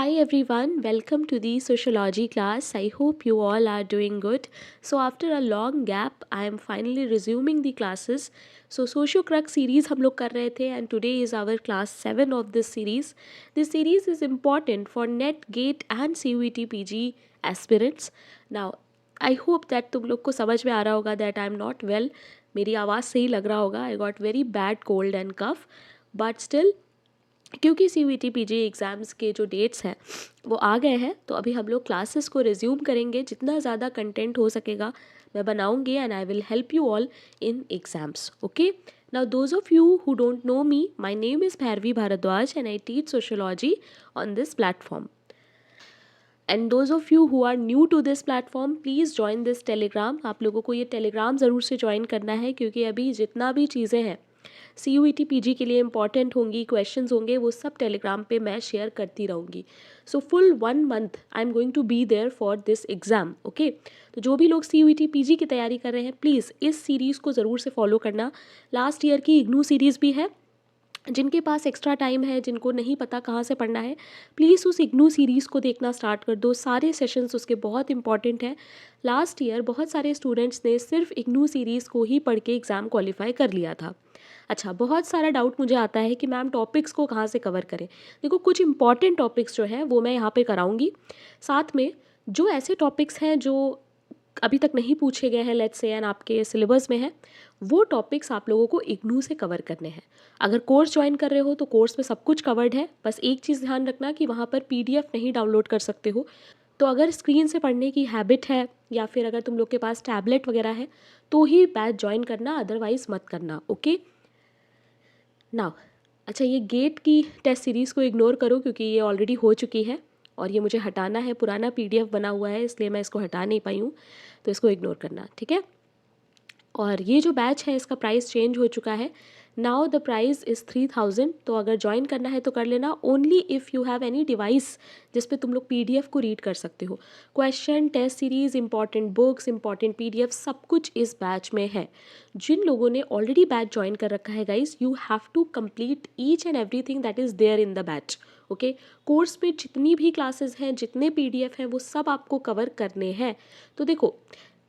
Hi everyone, welcome to the sociology class. I hope you all are doing good. So after a long gap, I am finally resuming the classes. So Sociocrux series हम लोग कर रहे थे and today is our class 7 of this series. This series is important for NET, GATE and CUET PG aspirants. Now I hope that तुम लोग को समझ में आ रहा होगा that I am not well. मेरी आवाज़ से ही लग रहा होगा I got very bad cold and cough, but still क्योंकि CUET PG एग्ज़ाम्स के जो डेट्स हैं वो आ गए हैं, तो अभी हम लोग क्लासेस को रिज्यूम करेंगे. जितना ज़्यादा कंटेंट हो सकेगा मैं बनाऊंगी and I will help you all in exams. Okay, now those of you who don't know me, my name is Bhairavi Bhardwaj and I teach sociology on this platform. And those of you who are new to this platform, please join this Telegram. आप लोगों को ये Telegram ज़रूर से join करना है, क्योंकि अभी जितना भी चीज़ें हैं CUET PG के लिए इंपॉर्टेंट होंगी, क्वेश्चंस होंगे, वो सब टेलीग्राम पे मैं शेयर करती रहूँगी. So full 1 month I am going to be there for this exam. Okay, तो जो भी लोग CUET PG की तैयारी कर रहे हैं, प्लीज़ इस सीरीज़ को ज़रूर से फॉलो करना. लास्ट ईयर की इग्नू सीरीज़ भी है. जिनके पास एक्स्ट्रा टाइम है, जिनको नहीं पता कहाँ से पढ़ना है, प्लीज़ उस इग्नू सीरीज़ को देखना स्टार्ट कर दो. सारे सेशंस उसके बहुत इंपॉर्टेंट हैं. लास्ट ईयर बहुत सारे स्टूडेंट्स ने सिर्फ इग्नू सीरीज़ को ही पढ़ के एग्ज़ाम क्वालिफाई कर लिया था. अच्छा, बहुत सारा डाउट मुझे आता है कि मैम टॉपिक्स को कहाँ से कवर करें. देखो, कुछ इंपॉर्टेंट टॉपिक्स जो हैं वो मैं यहाँ पे कराऊंगी. साथ में जो ऐसे टॉपिक्स हैं जो अभी तक नहीं पूछे गए हैं, लेट्स से, एंड आपके सिलेबस में है, वो टॉपिक्स आप लोगों को इग्नू से कवर करने हैं. अगर कोर्स ज्वाइन कर रहे हो तो कोर्स में सब कुछ कवर्ड है. बस एक चीज़ ध्यान रखना कि वहाँ पर PDF नहीं डाउनलोड कर सकते हो. तो अगर स्क्रीन से पढ़ने की हैबिट है या फिर अगर तुम लोग के पास टैबलेट वगैरह है तो ही बैच ज्वाइन करना, अदरवाइज़ मत करना. ओके, नाउ अच्छा, ये गेट की टेस्ट सीरीज़ को इग्नोर करो क्योंकि ये ऑलरेडी हो चुकी है और ये मुझे हटाना है. पुराना PDF बना हुआ है, इसलिए मैं इसको हटा नहीं पाई हूँ, तो इसको इग्नोर करना, ठीक है. और ये जो बैच है इसका प्राइस चेंज हो चुका है. Now the price is 3000. तो अगर ज्वाइन करना है तो कर लेना. Only if you have any device जिस पे तुम लोग PDF को रीड कर सकते हो. Question, test series, important books, important PDF सब कुछ इस बैच में है. जिन लोगों ने ऑलरेडी बैच ज्वाइन कर रखा है guys, you have to complete each and everything that is there in the batch. Okay, course में जितनी भी क्लासेस हैं, जितने PDF हैं, वो सब आपको कवर करने हैं. तो देखो,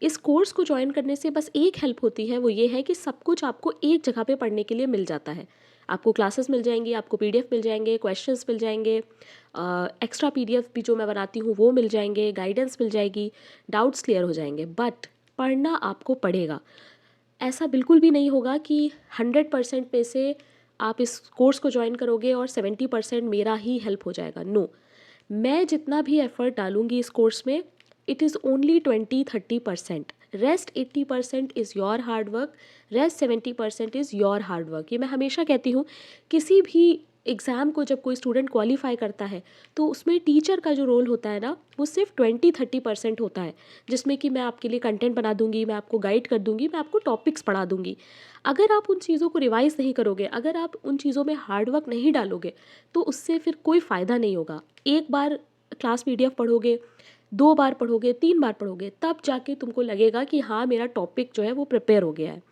इस कोर्स को ज्वाइन करने से बस एक हेल्प होती है, वो ये है कि सब कुछ आपको एक जगह पे पढ़ने के लिए मिल जाता है. आपको क्लासेस मिल जाएंगी, आपको PDF मिल जाएंगे, क्वेश्चंस मिल जाएंगे, एक्स्ट्रा PDF भी जो मैं बनाती हूँ वो मिल जाएंगे, गाइडेंस मिल जाएगी, डाउट्स क्लियर हो जाएंगे. बट पढ़ना आपको पड़ेगा. ऐसा बिल्कुल भी नहीं होगा कि 100% में से आप इस कोर्स को ज्वाइन करोगे और 70% मेरा ही हेल्प हो जाएगा. नो, मैं जितना भी एफर्ट डालूंगी इस कोर्स में, it is only 20-30%. Rest 80% is your hard work, rest 70% is your hard work. ये मैं हमेशा कहती हूँ. किसी भी एग्ज़ाम को जब कोई स्टूडेंट क्वालिफाई करता है तो उसमें टीचर का जो रोल होता है ना, वो सिर्फ 20-30% होता है, जिसमें कि मैं आपके लिए कंटेंट बना दूंगी, मैं आपको गाइड कर दूंगी, मैं आपको टॉपिक्स पढ़ा दूंगी. अगर आप उन चीज़ों को रिवाइज़ नहीं करोगे, अगर आप उन चीज़ों में हार्ड वर्क नहीं डालोगे, तो उससे फिर कोई फ़ायदा नहीं होगा. एक बार क्लास PDF पढ़ोगे, 2 बार पढ़ोगे, 3 बार पढ़ोगे, तब जाके तुमको लगेगा कि हाँ, मेरा टॉपिक जो है वो प्रिपेयर हो गया है.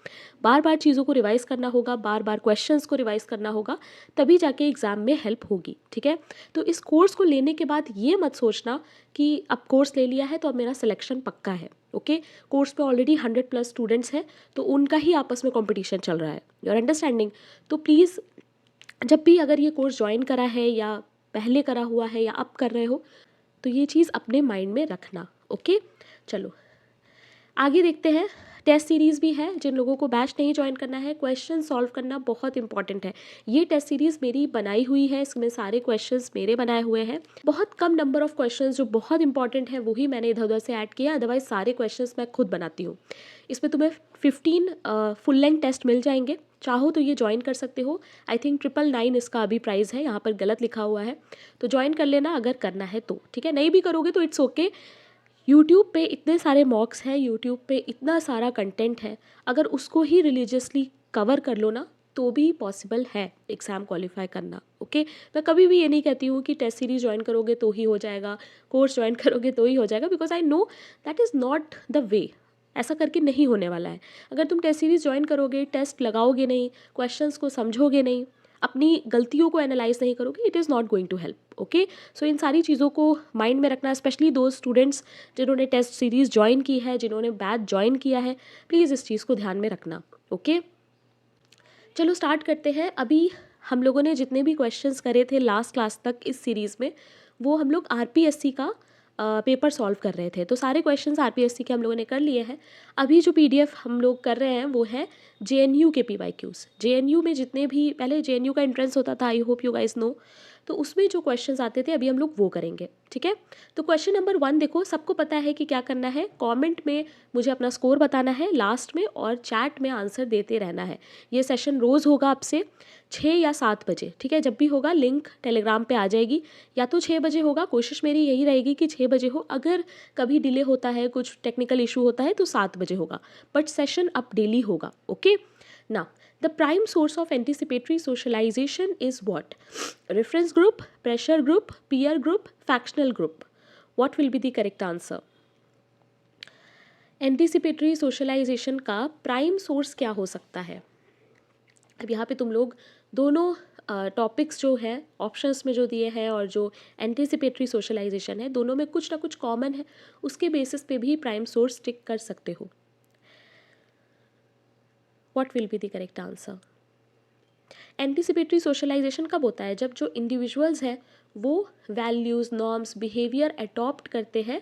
बार बार चीज़ों को रिवाइज़ करना होगा, बार बार क्वेश्चंस को रिवाइज़ करना होगा, तभी जाके एग्ज़ाम में हेल्प होगी. ठीक है, तो इस कोर्स को लेने के बाद ये मत सोचना कि अब कोर्स ले लिया है तो अब मेरा सिलेक्शन पक्का है. ओके, कोर्स पे ऑलरेडी 100+ स्टूडेंट्स हैं, तो उनका ही आपस में कॉम्पिटिशन चल रहा है. Your understanding. तो प्लीज़, जब भी अगर ये कोर्स ज्वाइन करा है या पहले करा हुआ है या अब कर रहे हो, तो ये चीज़ अपने माइंड में रखना. ओके, चलो आगे देखते हैं. टेस्ट सीरीज़ भी है. जिन लोगों को बैच नहीं ज्वाइन करना है, क्वेश्चन सॉल्व करना बहुत इंपॉर्टेंट है. ये टेस्ट सीरीज़ मेरी बनाई हुई है, इसमें सारे क्वेश्चंस मेरे बनाए हुए हैं. बहुत कम नंबर ऑफ़ क्वेश्चंस जो बहुत इंपॉर्टेंट हैं वही मैंने इधर उधर से ऐड किया, अदरवाइज सारे क्वेश्चंस मैं खुद बनाती हूँ. इसमें तुम्हें 15 फुल लेंथ टेस्ट मिल जाएंगे. चाहो तो ये ज्वाइन कर सकते हो. आई थिंक 999 इसका अभी प्राइस है, यहाँ पर गलत लिखा हुआ है, तो ज्वाइन कर लेना अगर करना है तो. ठीक है, नहीं भी करोगे तो इट्स ओके. यूट्यूब पे इतने सारे मॉक्स हैं, यूट्यूब पे इतना सारा कंटेंट है, अगर उसको ही रिलीजियसली कवर कर लो ना, तो भी पॉसिबल है एग्ज़ाम क्वालिफाई करना. ओके, मैं कभी भी ये नहीं कहती हूँ कि टेस्ट सीरीज़ ज्वाइन करोगे तो ही हो जाएगा, कोर्स ज्वाइन करोगे तो ही हो जाएगा, because I know that is not the way. ऐसा करके नहीं होने वाला है. अगर तुम टेस्ट सीरीज़ ज्वाइन करोगे, टेस्ट लगाओगे नहीं, क्वेश्चंस को समझोगे नहीं, अपनी गलतियों को एनालाइज नहीं करोगे, it is not going to help. Okay. So इन सारी चीज़ों को माइंड में रखना, स्पेशली दो स्टूडेंट्स जिन्होंने टेस्ट सीरीज़ ज्वाइन की है, जिन्होंने बैच ज्वाइन किया है, प्लीज़ इस चीज़ को ध्यान में रखना। ओके, चलो स्टार्ट करते हैं। अभी हम लोगों ने जितने भी क्वेश्चंस करे थे लास्ट क्लास तक इस सीरीज़ में, वो हम लोग आरपीएससी का पेपर सॉल्व कर रहे थे। तो सारे क्वेश्चंस आरपीएससी के हम लोगों ने कर लिए हैं। अभी जो पीडीएफ हम लोग कर रहे हैं वो है जेएनयू के पीवाईक्यूज़। जेएनयू में जितने भी पहले जेएनयू का एंट्रेंस होता था, I hope you guys know, तो उसमें जो क्वेश्चंस आते थे अभी हम लोग वो करेंगे, ठीक है। तो क्वेश्चन नंबर 1 देखो, सबको पता है कि क्या करना है, कमेंट में मुझे अपना स्कोर बताना है लास्ट में, और चैट में आंसर देते रहना है। ये सेशन रोज़ होगा आपसे 6 या 7 बजे, ठीक है। जब भी होगा लिंक टेलीग्राम पे आ जाएगी, या तो 6 बजे होगा, कोशिश मेरी यही रहेगी कि 6 बजे हो, अगर कभी डिले होता है, कुछ टेक्निकल इशू होता है तो 7 बजे होगा, बट सेशन अप डेली होगा। ओके, ना the prime source of anticipatory socialisation is what? Reference group, pressure group, peer group, factional group. What will be the correct answer? Anticipatory socialisation का prime source क्या हो सकता है? अब यहाँ पे तुम लोग दोनों टॉपिक्स जो है ऑप्शंस में जो दिए हैं और जो एंटिसिपेटरी सोशलाइजेशन है, दोनों में कुछ ना कुछ कॉमन है, उसके बेसिस पे भी प्राइम सोर्स टिक कर सकते हो। What will be the correct answer? Anticipatory socialisation कब होता है? जब जो इंडिविजुअल्स हैं वो वैल्यूज़, नॉर्म्स, बिहेवियर अडॉप्ट करते हैं,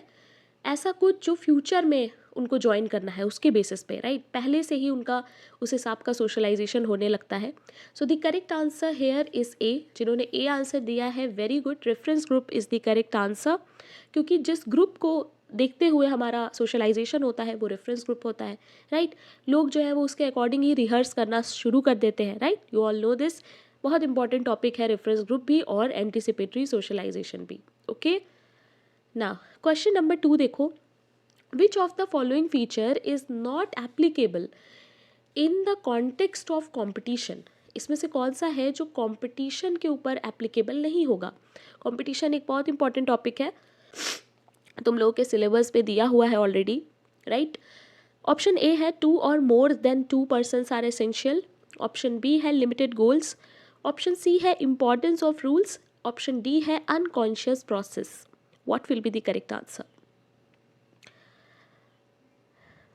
ऐसा कुछ जो फ्यूचर में उनको ज्वाइन करना है उसके बेसिस पे, राइट। पहले से ही उनका उस हिसाब का सोशलाइजेशन होने लगता है। So the correct answer here is a. जिन्होंने ए आंसर दिया है, very good. Reference group is the correct answer, क्योंकि जिस ग्रुप को देखते हुए हमारा सोशलाइजेशन होता है वो रेफरेंस ग्रुप होता है, राइट। लोग जो है वो उसके अकॉर्डिंग ही रिहर्स करना शुरू कर देते हैं, right. You all know this. बहुत इंपॉर्टेंट टॉपिक है रेफरेंस ग्रुप भी और एंटिसिपेटरी सोशलाइजेशन भी। ओके, ना क्वेश्चन नंबर 2 देखो, which of the following feature is not applicable in the context of competition? इसमें से कौन सा है जो कंपटीशन के ऊपर एप्लीकेबल नहीं होगा? कंपटीशन एक बहुत इंपॉर्टेंट टॉपिक है, तुम लोगों के सिलेबस पे दिया हुआ है ऑलरेडी, राइट। ऑप्शन ए है 2 और more than 2 persons are essential. Option B है लिमिटेड गोल्स। ऑप्शन सी है importance of rules. Option D है unconscious process. What will be the correct answer?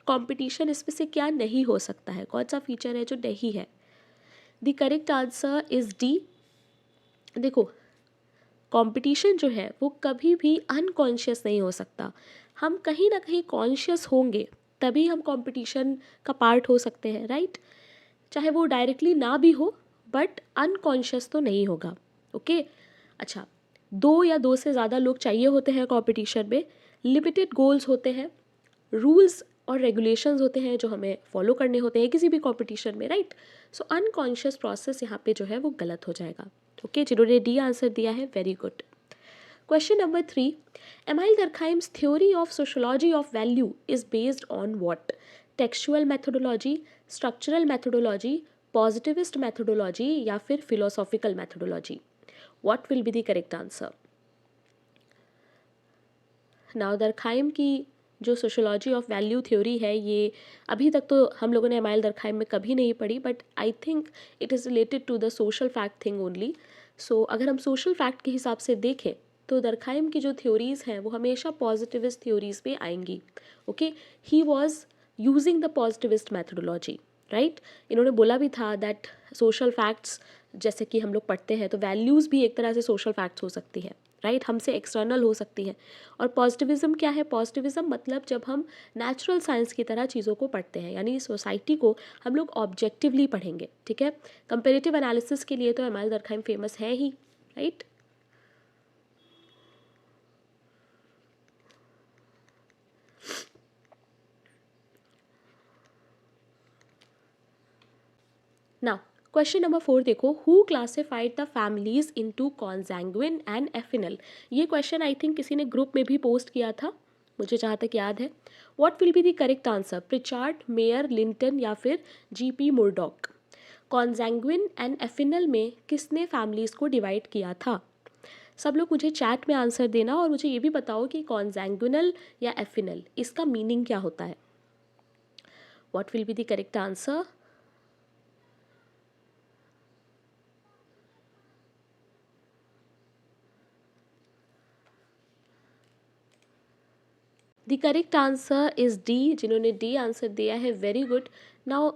Competition इसमें से क्या नहीं हो सकता है? कौन सा फीचर है जो नहीं है? The correct answer is D. देखो, कंपटीशन जो है वो कभी भी अनकॉन्शियस नहीं हो सकता। हम कहीं ना कहीं कॉन्शियस होंगे तभी हम कंपटीशन का पार्ट हो सकते हैं, राइट। चाहे वो डायरेक्टली ना भी हो, बट अनकॉन्शियस तो नहीं होगा। ओके, अच्छा, 2 या 2 से ज़्यादा लोग चाहिए होते हैं कंपटीशन में, लिमिटेड गोल्स होते हैं, रूल्स और रेगुलेशंस होते हैं जो हमें फॉलो करने होते हैं किसी भी कंपटीशन में, राइट। सो अनकॉन्शियस प्रोसेस यहाँ पे जो है वो गलत हो जाएगा। ओके, जिन्होंने डी आंसर दिया है, very good. Question number 3, Emile Durkheim's theory of sociology of value is based on what? Textual methodology, structural methodology, positivist methodology, या फिर philosophical methodology? What will be the correct answer? Now Durkheim की जो sociology of value theory है, ये अभी तक तो हम लोगों ने एमाइल दरखाइम में कभी नहीं पढ़ी, but I think it is related to the social fact thing only. So अगर हम सोशल फैक्ट के हिसाब से देखें तो दरखाइम की जो थ्योरीज़ हैं वो हमेशा पॉजिटिविस्ट थ्योरीज़ पे आएंगी। Okay, he was using the positivist methodology, right. इन्होंने बोला भी था दैट सोशल फैक्ट्स जैसे कि हम लोग पढ़ते हैं तो वैल्यूज़ भी एक तरह से सोशल फैक्ट्स हो सकती है, राइट, हमसे एक्सटर्नल हो सकती है। और पॉजिटिविज्म क्या है? पॉजिटिविज्म मतलब जब हम नेचुरल साइंस की तरह चीज़ों को पढ़ते हैं, यानी सोसाइटी को हम लोग ऑब्जेक्टिवली पढ़ेंगे, ठीक है। कंपेरेटिव एनालिसिस के लिए तो एमाइल दरखाइम फेमस है ही, राइट। नाउ क्वेश्चन नंबर 4 देखो, who classified the families into consanguine and affinal? ये क्वेश्चन आई थिंक किसी ने ग्रुप में भी पोस्ट किया था, मुझे जहाँ तक याद है। What will be the correct answer? Pritchard, mayor, Linton, या फिर जीपी मुर्डॉक? कॉन्जैंग्विन एंड एफिनल में किसने फैमिलीज को डिवाइड किया था? सब लोग मुझे चैट में आंसर देना, और मुझे ये भी बताओ कि कॉन्जैंग्विनल या एफिनल इसका मीनिंग क्या होता है? What will be the correct answer? The correct answer is D. जिन्होंने डी आंसर दिया है, वेरी गुड। नाउ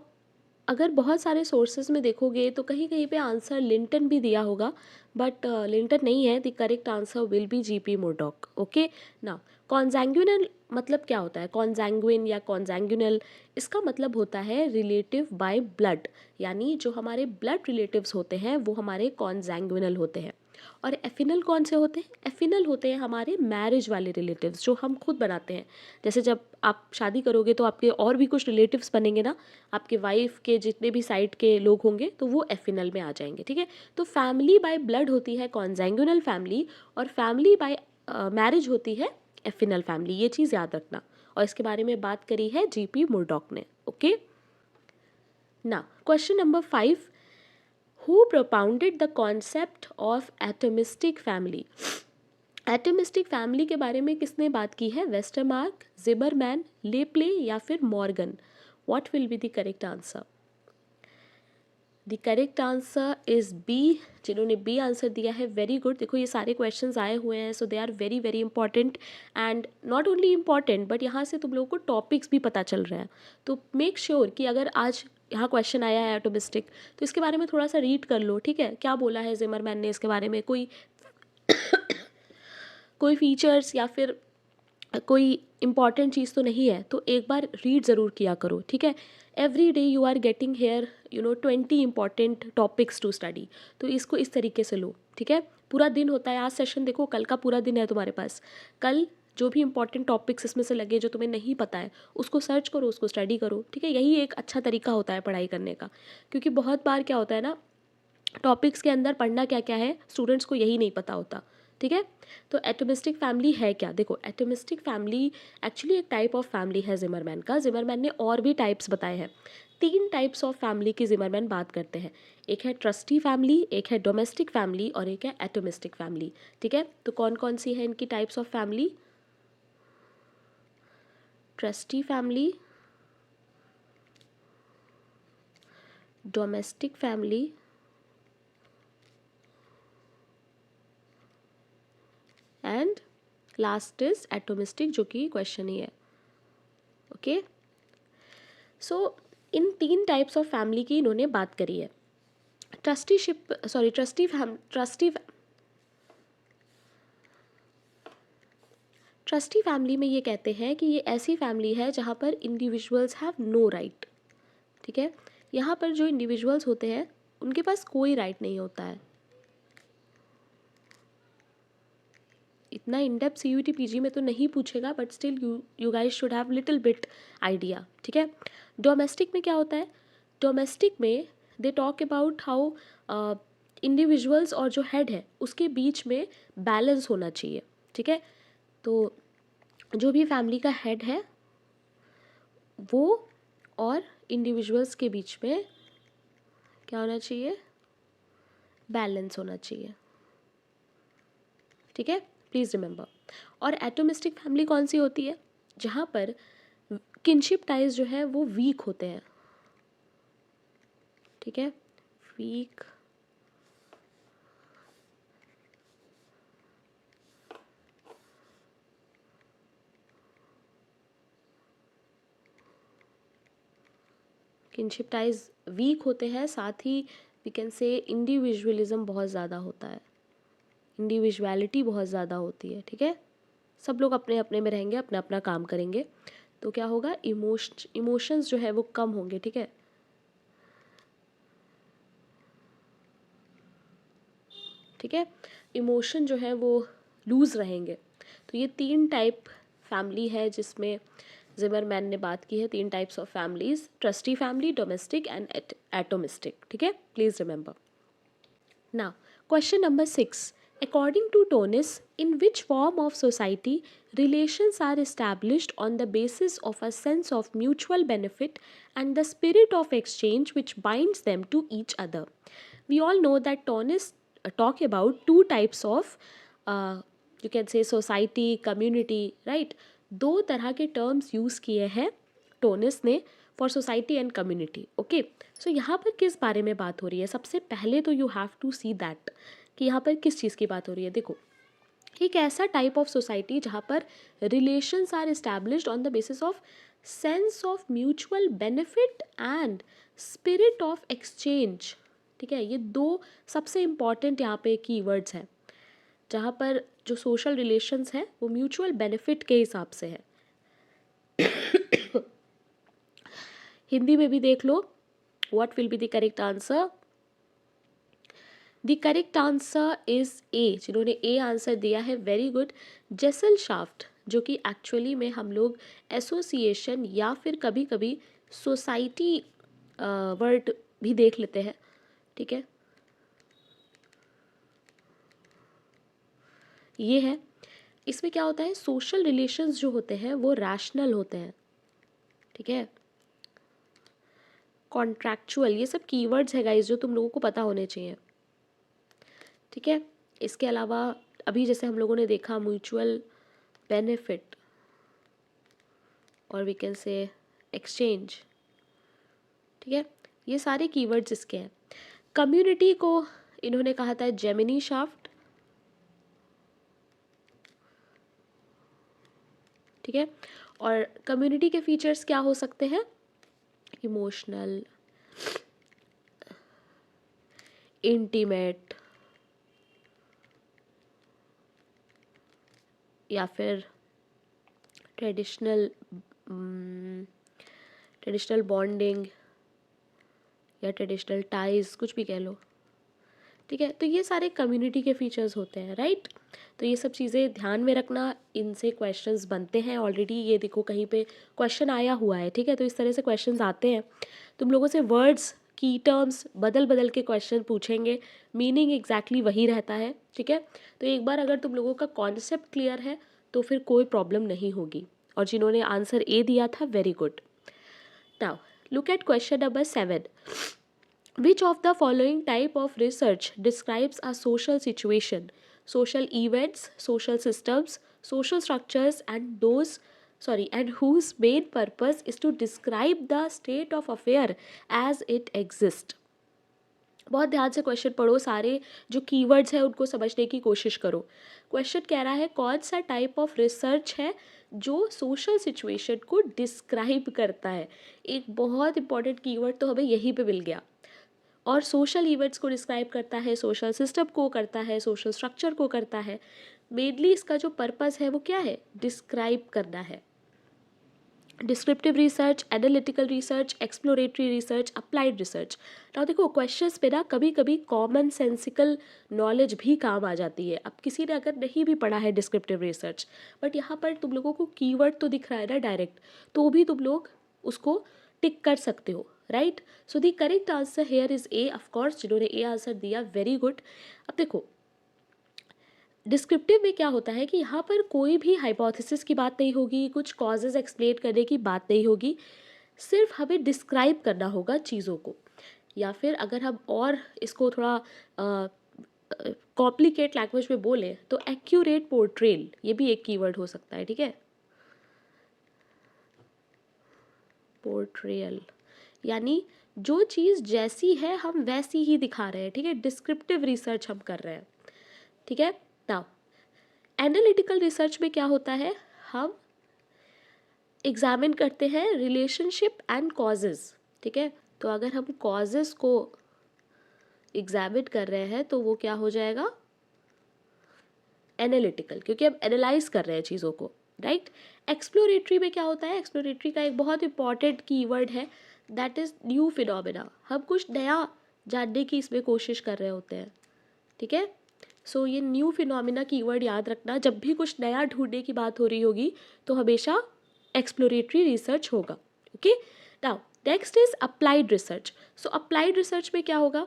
अगर बहुत सारे सोर्सेज में देखोगे तो कहीं कहीं पे आंसर लिंटन भी दिया होगा, बट लिंटन नहीं है। The correct answer will be GP Murdock. Okay, now consanguineal मतलब क्या होता है? कॉन्जैंग्विन या कॉन्जैंग्यूनल, इसका मतलब होता है रिलेटिव बाय ब्लड, यानी जो हमारे ब्लड रिलेटिव्स होते हैं वो हमारे कॉन्जैंग्विनल होते हैं। और एफिनल कौन से होते हैं? एफिनल होते हैं हमारे मैरिज वाले रिलेटिव्स जो हम खुद बनाते हैं। जैसे जब आप शादी करोगे तो आपके और भी कुछ रिलेटिव्स बनेंगे ना, आपके वाइफ के जितने भी साइड के लोग होंगे तो वो एफिनल में आ जाएंगे, ठीक है। तो फैमिली बाय ब्लड होती है कॉन्जैंग्यूनल फैमिली, और फैमिली बाय मैरिज होती है एफिनल फैमिली। ये चीज़ याद रखना, और इसके बारे में बात करी है जीपी मुर्डॉक ने। ओके, ना question number 5, who propounded the concept of atomistic family? Atomistic family के बारे में किसने बात की है? वेस्टरमार्क, ज़िबरमैन, लेप्ले या फिर Morgan? What will be the correct answer? The correct answer is B. जिन्होंने बी आंसर दिया है, वेरी गुड। देखो ये सारे क्वेश्चंस आए हुए हैं, so they are very very important, and not only important but यहाँ से तुम लोगों को टॉपिक्स भी पता चल रहे हैं। तो मेक श्योर कि अगर आज यहाँ क्वेश्चन आया है एटोमिस्टिक, तो इसके बारे में थोड़ा सा रीड कर लो, ठीक है। क्या बोला है जिमरमैन ने इसके बारे में, कोई कोई फीचर्स या फिर कोई इम्पॉर्टेंट चीज़ तो नहीं है, तो एक बार रीड ज़रूर किया करो, ठीक है। Every day you are getting here 20 important topics to study, तो इसको इस तरीके से लो, ठीक है। पूरा दिन होता है, आज सेशन देखो, कल का पूरा दिन है तुम्हारे पास। कल जो भी इंपॉर्टेंट टॉपिक्स इसमें से लगे जो तुम्हें नहीं पता है उसको सर्च करो, उसको स्टडी करो, ठीक है। यही एक अच्छा तरीका होता है पढ़ाई करने का, क्योंकि बहुत बार क्या होता है ना, टॉपिक्स के अंदर पढ़ना क्या क्या है स्टूडेंट्स को यही नहीं पता होता, ठीक है। तो एटोमिस्टिक फैमिली है क्या? देखो एटोमिस्टिक फैमिली एक्चुअली एक टाइप ऑफ फैमिली है जिमरमैन का। जिमरमैन ने और भी टाइप्स बताए हैं, 3 टाइप्स ऑफ फैमिली की जिमरमैन बात करते हैं। एक है ट्रस्टी फैमिली, एक है डोमेस्टिक फैमिली और एक है एटोमिस्टिक फैमिली, ठीक है। तो कौन कौन सी है इनकी types of family? Trustee family, domestic family and last is atomistic, जो कि क्वेश्चन ही है। Okay, so in 3 types of family की इन्होंने बात करी है। ट्रस्टी फैमिली में ये कहते हैं कि ये ऐसी फैमिली है जहाँ पर इंडिविजुअल्स हैव नो राइट, ठीक है। यहाँ पर जो इंडिविजुअल्स होते हैं उनके पास कोई राइट नहीं होता है। इतना इन डेप्थ CUET PG में तो नहीं पूछेगा, but still you guys should have little bit idea, ठीक है। डोमेस्टिक में क्या होता है? डोमेस्टिक में they talk about how individuals और जो हेड है उसके बीच में बैलेंस होना चाहिए, ठीक है। तो जो भी फैमिली का हेड है वो और इंडिविजुअल्स के बीच में क्या होना चाहिए? बैलेंस होना चाहिए, ठीक है। Please remember. और एटोमिस्टिक फैमिली कौन सी होती है? जहाँ पर किनशिप टाइज जो है वो वीक होते हैं, ठीक है। वीक किनशिप टाइज वीक होते हैं, साथ ही वी कैन से इंडिविजुअलिज्म बहुत ज़्यादा होता है, इंडिविजुअलिटी बहुत ज़्यादा होती है, ठीक है। सब लोग अपने अपने में रहेंगे, अपना अपना काम करेंगे, तो क्या होगा? इमोशंस जो है वो कम होंगे, ठीक है। ठीक है, इमोशन जो है वो लूज़ रहेंगे। तो ये 3 टाइप फैमिली है जिसमें जिमरमैन ने बात की है, 3 types of families, trustee family, domestic and atomistic, ठीक है। Please remember. Now, question number 6. According to Tonis, in which form of society relations are established on the basis of a sense of mutual benefit and the spirit of exchange which binds them to each other? We all know that Tonis talk about 2 types of you can say society, community, right? 2 तरह के terms use किए हैं Tonnies ने for society and community. Okay, so यहाँ पर किस बारे में बात हो रही है? सबसे पहले तो you have to see that कि यहाँ पर किस चीज़ की बात हो रही है। देखो एक ऐसा टाइप ऑफ सोसाइटी जहाँ पर relations are established on the basis of sense of mutual benefit and spirit of exchange. ठीक है, ये दो सबसे इम्पॉर्टेंट यहाँ पे कीवर्ड्स हैं, जहाँ पर जो सोशल रिलेशंस हैं वो म्यूचुअल बेनिफिट के हिसाब से है। हिंदी में भी देख लो, what will be the correct answer. The correct answer is A, जिन्होंने ए आंसर दिया है वेरी गुड, जेसल शाफ्ट, जो कि एक्चुअली में हम लोग एसोसिएशन या फिर कभी कभी सोसाइटी वर्ड भी देख लेते हैं। ठीक है, ये है। इसमें क्या होता है, सोशल रिलेशंस जो होते हैं वो रैशनल होते हैं। ठीक है, कॉन्ट्रैक्चुअल, ये सब कीवर्ड्स है गाइस जो तुम लोगों को पता होने चाहिए। ठीक है, इसके अलावा अभी जैसे हम लोगों ने देखा म्यूचुअल बेनिफिट और वी कैन से एक्सचेंज। ठीक है, ये सारे कीवर्ड्स इसके हैं। कम्युनिटी को इन्होंने कहा था जेमिनी शाफ्ट। ठीक है, और कम्युनिटी के फीचर्स क्या हो सकते हैं, इमोशनल, इंटीमेट, या फिर ट्रेडिशनल ट्रेडिशनल बॉन्डिंग या ट्रेडिशनल टाइज, कुछ भी कह लो। ठीक है, तो ये सारे कम्युनिटी के फीचर्स होते हैं, राइट। तो ये सब चीज़ें ध्यान में रखना, इनसे क्वेश्चंस बनते हैं ऑलरेडी। ये देखो कहीं पे क्वेश्चन आया हुआ है। ठीक है, तो इस तरह से क्वेश्चंस आते हैं, तुम लोगों से वर्ड्स की टर्म्स बदल बदल के क्वेश्चन पूछेंगे, मीनिंग एग्जैक्टली वही रहता है। ठीक है, तो एक बार अगर तुम लोगों का कॉन्सेप्ट क्लियर है तो फिर कोई प्रॉब्लम नहीं होगी। और जिन्होंने आंसर ए दिया था, very good. Now look at question number 7। Which of the following type of research describes a social situation, social events, social systems, social structures, and whose main purpose is to describe the state of affair as it exists? बहुत ध्यान से question पढ़ो, सारे जो keywords हैं उनको समझने की कोशिश करो। क्वेश्चन कह रहा है कौन सा टाइप ऑफ रिसर्च है जो सोशल सिचुएशन को डिस्क्राइब करता है। एक बहुत इंपॉर्टेंट कीवर्ड तो हमें यहीं पे मिल गया। और सोशल इवेंट्स को डिस्क्राइब करता है, सोशल सिस्टम को करता है, सोशल स्ट्रक्चर को करता है। मेनली इसका जो पर्पस है वो क्या है, डिस्क्राइब करना है। Descriptive research, analytical research, exploratory research, applied research. ना देखो क्वेश्चंस पे ना कभी कभी कॉमन सेंसिकल नॉलेज भी काम आ जाती है। अब किसी ने अगर नहीं भी पढ़ा है डिस्क्रिप्टिव रिसर्च, बट यहाँ पर तुम लोगों को कीवर्ड तो दिख रहा है ना डायरेक्ट, तो भी तुम लोग उसको टिक कर सकते हो, right. So the correct answer here is A, of course जिन्होंने ए आंसर दिया, वेरी गुड। अब देखो डिस्क्रिप्टिव में क्या होता है कि यहाँ पर कोई भी हाइपोथेसिस की बात नहीं होगी, कुछ कॉजेज एक्सप्लेन करने की बात नहीं होगी, सिर्फ हमें डिस्क्राइब करना होगा चीज़ों को। या फिर अगर हम और इसको थोड़ा कॉम्प्लिकेट लैंग्वेज में बोले तो एक्यूरेट पोर्ट्रेल, ये भी एक कीवर्ड हो सकता है। ठीक है, पोर्ट्रेयल यानी जो चीज़ जैसी है हम वैसी ही दिखा रहे हैं। ठीक है, डिस्क्रिप्टिव रिसर्च हम कर रहे हैं। ठीक है, नाउ एनालिटिकल रिसर्च में क्या होता है, हम एग्जामिन करते हैं रिलेशनशिप एंड कॉजेज। ठीक है, तो अगर हम कॉजेज को एग्जामिन कर रहे हैं तो वो क्या हो जाएगा, एनालिटिकल, क्योंकि हम एनालाइज कर रहे हैं चीज़ों को, राइट। एक्सप्लोरेटरी में क्या होता है, एक्सप्लोरेटरी का एक बहुत इंपॉर्टेंट कीवर्ड है, दैट इज़ न्यू फिनोमेना। हम कुछ नया जानने की इसमें कोशिश कर रहे होते हैं। ठीक है, सो ये न्यू फिनोमेना कीवर्ड याद रखना, जब भी कुछ नया ढूंढने की बात हो रही होगी तो हमेशा एक्सप्लोरेटरी रिसर्च होगा। Okay, now next is applied research. So applied research में क्या होगा,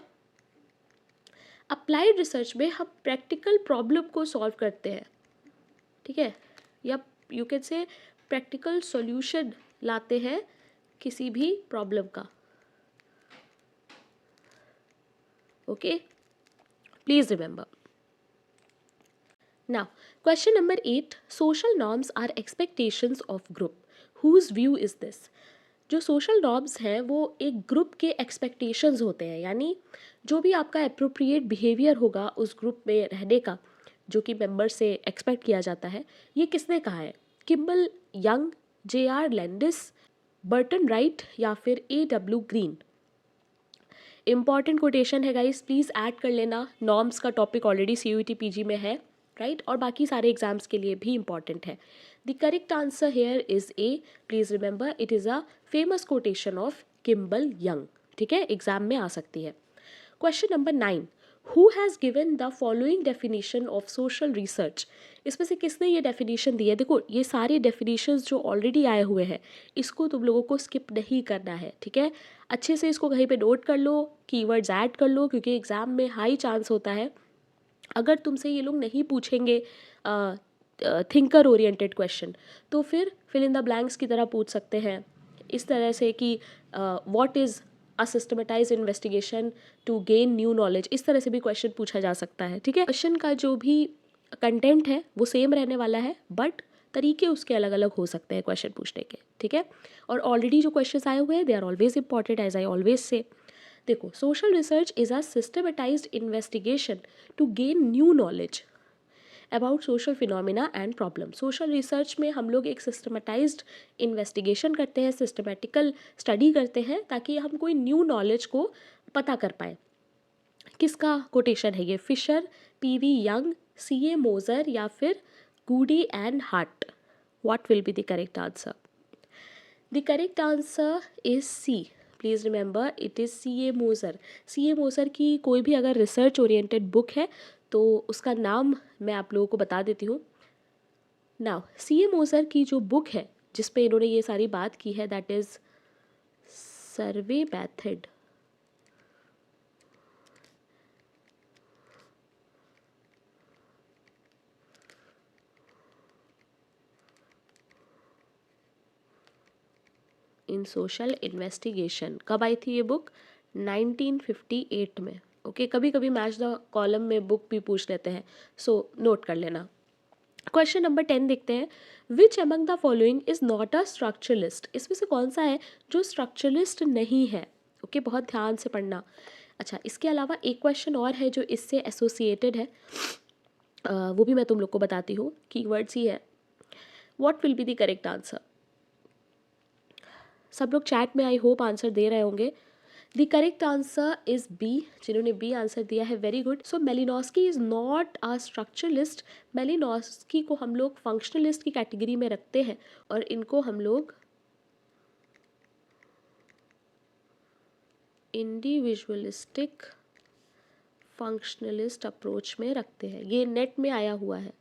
अप्लाइड रिसर्च में हम प्रैक्टिकल प्रॉब्लम को सॉल्व करते हैं। ठीक है, या you can say practical solution लाते हैं किसी भी प्रॉब्लम का। Okay, please remember. Now question number 8, social norms are expectations of group, whose view is this. जो सोशल नॉर्म्स हैं वो एक ग्रुप के एक्सपेक्टेशंस होते हैं, यानी जो भी आपका अप्रोप्रिएट बिहेवियर होगा उस ग्रुप में रहने का, जो कि मेंबर से एक्सपेक्ट किया जाता है, ये किसने कहा है? Kimball Young, J.R. Landis, Burton Wright या फिर A.W. ग्रीन? इंपॉर्टेंट कोटेशन है गाइस, प्लीज़ ऐड कर लेना। नॉर्म्स का टॉपिक ऑलरेडी CUET PG में है, राइट, और बाकी सारे एग्जाम्स के लिए भी इंपॉर्टेंट है। The correct answer here is A. Please remember it is a famous quotation of Kimball Young, ठीक है, एग्जाम में आ सकती है। Question number 9, who has given the following definition of social research? इसमें से किसने ये डेफिनेशन दी है? देखो, ये सारे डेफिनेशंस जो ऑलरेडी आए हुए हैं, इसको तुम लोगों को स्किप नहीं करना है, ठीक है। अच्छे से इसको कहीं पे नोट कर लो, कीवर्ड्स ऐड कर लो, क्योंकि एग्ज़ाम में हाई चांस होता है अगर तुमसे ये लोग नहीं पूछेंगे थिंकर ओरिएंटेड क्वेश्चन, तो फिर फिल इन द ब्लैंक्स की तरह पूछ सकते हैं इस तरह से कि what is a systematize investigation to gain new knowledge, इस तरह से भी क्वेश्चन पूछा जा सकता है, ठीक है। क्वेश्चन का जो भी कंटेंट है वो सेम रहने वाला है, बट तरीके उसके अलग अलग हो सकते हैं क्वेश्चन पूछने के, ठीक है। और ऑलरेडी जो क्वेश्चन आए हुए हैं, they are always important, as I always say. देखो, social research is a systematised investigation to gain new knowledge about social phenomena and problem. Social research में हम लोग एक सिस्टमेटाइज्ड इन्वेस्टिगेशन करते हैं, सिस्टमेटिकल स्टडी करते हैं, ताकि हम कोई न्यू नॉलेज को पता कर पाए। किसका कोटेशन है ये? Fisher, PV young, CA Moser या फिर Goode and Hatt? What will be the correct answer? The correct answer is C। Please remember it is CA Moser. CA मोजर की कोई भी अगर रिसर्च ओरिएंटेड बुक है तो उसका नाम मैं आप लोगों को बता देती हूँ। नाउ CA मोजर की जो बुक है जिस पे इन्होंने ये सारी बात की है, that is survey method. In social investigation. कब आई थी ये बुक? 1958 में, ओके। कभी कभी मैच द कॉलम में बुक भी पूछ लेते हैं, सो नोट कर लेना। क्वेश्चन नंबर 10 देखते हैं। Which among the following is not a structuralist? इसमें से कौन सा है जो स्ट्रक्चरलिस्ट नहीं है? ओके, बहुत ध्यान से पढ़ना। अच्छा, इसके अलावा एक क्वेश्चन और है जो इससे एसोसिएटेड है, वो भी मैं तुम लोग को बताती हूँ। कीवर्ड्स ही है। What will be the correct answer? सब लोग चैट में आई होप आंसर दे रहे होंगे। The correct answer is B. जिन्होंने बी आंसर दिया है, very good. So Malinowski is not a structuralist. Malinowski को हम लोग फंक्शनलिस्ट की कैटेगरी में रखते हैं और इनको हम लोग इंडिविजुअलिस्टिक फंक्शनलिस्ट अप्रोच में रखते हैं। ये नेट में आया हुआ है,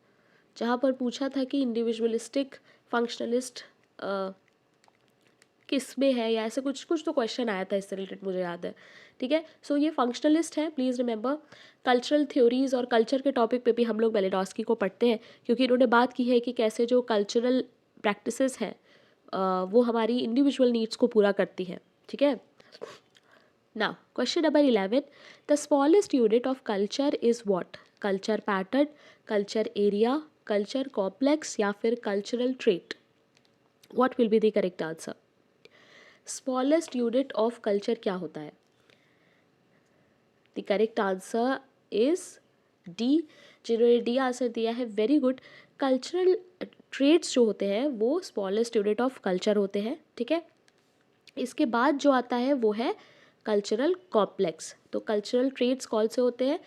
जहाँ पर पूछा था कि इंडिविजुअलिस्टिक फंक्शनलिस्ट किस में है, या ऐसे कुछ कुछ तो क्वेश्चन आया था इससे रिलेटेड, मुझे याद है, ठीक है। सो ये फंक्शनलिस्ट है। प्लीज़ रिमेंबर, कल्चरल थ्योरीज और कल्चर के टॉपिक पे भी हम लोग मेलिनोस्की को पढ़ते हैं, क्योंकि इन्होंने बात की है कि कैसे जो कल्चरल प्रैक्टिसेस हैं वो हमारी इंडिविजुअल नीड्स को पूरा करती है, ठीक है। Now question number 11, the smallest unit of culture is what? Culture pattern, culture area, culture complex या फिर cultural trait? What will be the correct answer? Smallest unit of culture क्या होता है? The correct answer is D. जिन्होंने D answer दिया है, very good. Cultural traits जो होते हैं वो स्मॉलेस्ट यूनिट ऑफ कल्चर होते हैं, ठीक है। इसके बाद जो आता है वो है कल्चरल कॉम्प्लेक्स। तो कल्चरल ट्रेट्स कौन से होते हैं?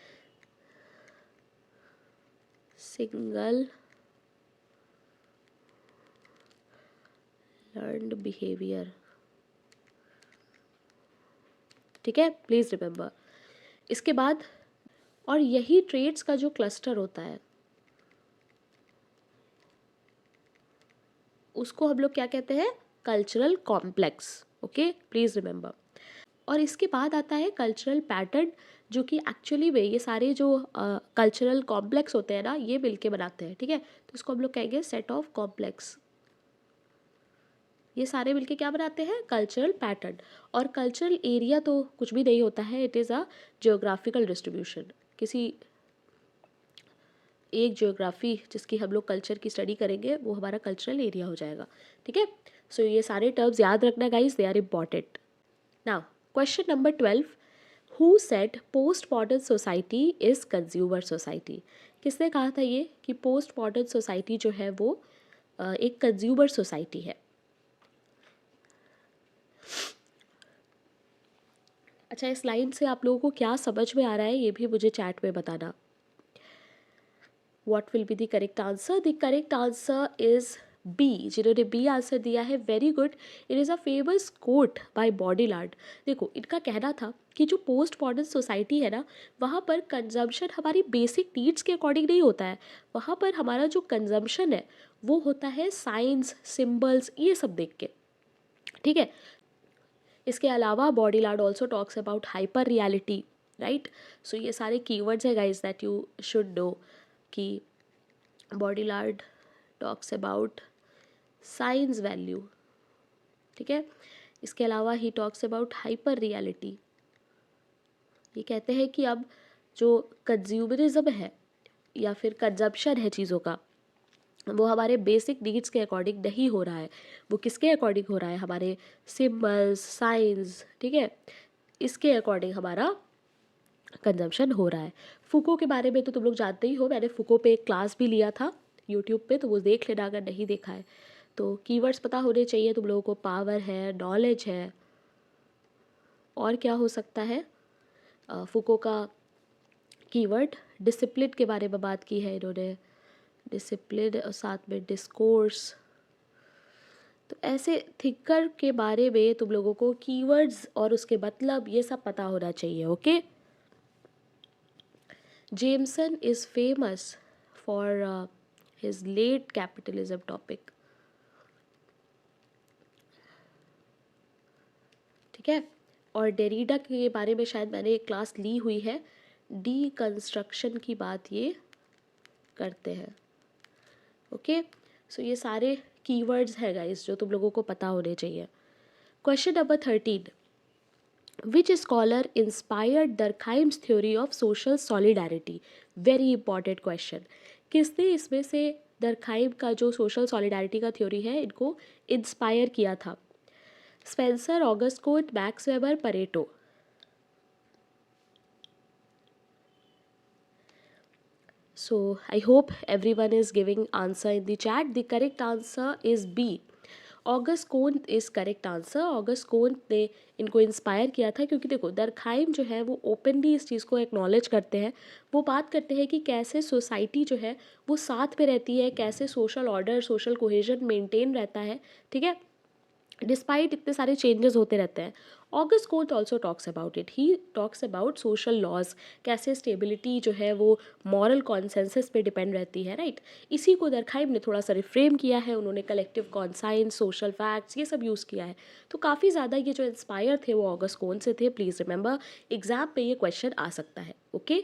सिंगल लर्नड बिहेवियर, ठीक है, प्लीज़ रिमेंबर। इसके बाद, और यही ट्रेड्स का जो क्लस्टर होता है उसको हम लोग क्या कहते हैं? Cultural complex, okay, please remember. और इसके बाद आता है कल्चरल पैटर्न, जो कि एक्चुअली में ये सारे जो कल्चरल कॉम्प्लेक्स होते हैं ना, ये मिलके बनाते हैं, ठीक है। तो इसको हम लोग कहेंगे सेट ऑफ कॉम्प्लेक्स। ये सारे मिलके क्या बनाते हैं? Cultural pattern. और कल्चरल एरिया तो कुछ भी नहीं होता है, it is a geographical distribution. किसी एक जियोग्राफी जिसकी हम लोग कल्चर की स्टडी करेंगे वो हमारा कल्चरल एरिया हो जाएगा, ठीक है। सो ये सारे टर्म्स याद रखना guys, they are important. Now question number 12, who said post modern society is consumer society? किसने कहा था ये कि पोस्ट मॉडर्न सोसाइटी जो है वो एक कंज्यूमर सोसाइटी है। अच्छा, इस लाइन से आप लोगों को क्या समझ में आ रहा है ये भी मुझे चैट में बताना। What will be the correct answer? The correct answer is B. जिन्होंने बी आंसर दिया है, very good. It is a famous quote by Baudrillard. देखो, इनका कहना था कि जो पोस्ट मॉडर्न सोसाइटी है ना, वहाँ पर कंजम्पशन हमारी बेसिक नीड्स के अकॉर्डिंग नहीं होता है। वहाँ पर हमारा जो कंजम्पशन है वो होता है साइंस, सिम्बल्स, ये सब देख के, ठीक है। इसके अलावा Baudrillard also talks about hyper reality, right. So ये सारे कीवर्ड्स है guys that you should know कि Baudrillard talks about science value, ठीक है। इसके अलावा he talks about hyper reality. ये कहते हैं कि अब जो कंज्यूमरिज्म है या फिर कंजप्शन है चीज़ों का, वो हमारे बेसिक नीड्स के अकॉर्डिंग नहीं हो रहा है। वो किसके अकॉर्डिंग हो रहा है? हमारे सिम्बल्स, साइंस, ठीक है, इसके अकॉर्डिंग हमारा कंजम्पशन हो रहा है। फुको के बारे में तो तुम लोग जानते ही हो, मैंने फुको पे एक क्लास भी लिया था यूट्यूब पे, तो वो देख लेना अगर नहीं देखा है तो। कीवर्ड्स पता होने चाहिए तुम लोगों को। पावर है, नॉलेज है, और क्या हो सकता है? फुको का कीवर्ड डिसिप्लिन के बारे में बात की है इन्होंने, डिसिप्लिन और साथ में डिस्कोर्स। तो ऐसे थिंकर के बारे में तुम लोगों को कीवर्ड्स और उसके मतलब ये सब पता होना चाहिए, okay. Jameson is famous for his late capitalism topic, ठीक है। और डेरिडा के बारे में शायद मैंने एक क्लास ली हुई है, डीकंस्ट्रक्शन की बात ये करते हैं, ओके। सो ये सारे कीवर्ड्स है गाइस जो तुम लोगों को पता होने चाहिए। Question number 13, which scholar inspired Durkheim's theory of social solidarity? Very important question. किसने इसमें से दरखाइम का जो सोशल सॉलिडारिटी का थ्योरी है इनको इंस्पायर किया था? Spencer, Auguste Comte, Max Weber, Pareto. So I hope everyone is giving answer in the chat. The correct answer is B. Auguste Comte is correct answer. Auguste Comte ने इनको inspire किया था क्योंकि देखो, दरखाइम जो है वो ओपनली इस चीज़ को एक्नॉलेज करते हैं। वो बात करते हैं कि कैसे सोसाइटी जो है वो साथ में रहती है, कैसे social order, social cohesion maintain रहता है, ठीक है, डिस्पाइट इतने सारे चेंजेस होते रहते हैं। Auguste Comte also talks about it. He talks about social laws, कैसे स्टेबिलिटी जो है वो मॉरल कॉन्सेंसस पे डिपेंड रहती है, राइट। इसी को दरखाइम ने थोड़ा सा रिफ्रेम किया है। उन्होंने कलेक्टिव कॉन्साइंस, सोशल फैक्ट्स, ये सब यूज़ किया है। तो काफ़ी ज़्यादा ये जो इंस्पायर थे वो ऑगस्ट कोंत से थे। प्लीज़ रिमेंबर, एग्जाम पे ये क्वेश्चन आ सकता है, ओके।